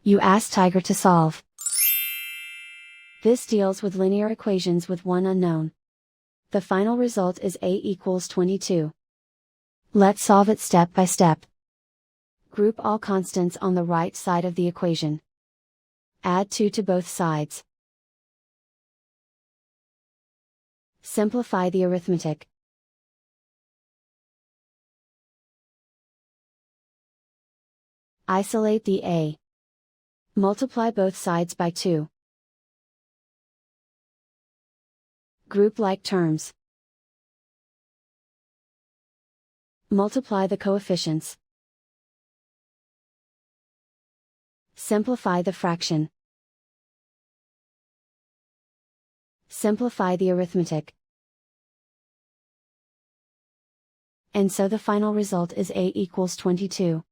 You ask Tiger to solve. This deals with linear equations with one unknown. The final result is A equals 22. Let's solve it step by step. Group all constants on the right side of the equation. Add 2 to both sides. Simplify the arithmetic. Isolate the A. Multiply both sides by 2. Group like terms. Multiply the coefficients. Simplify the fraction. Simplify the arithmetic. And so the final result is A equals 22.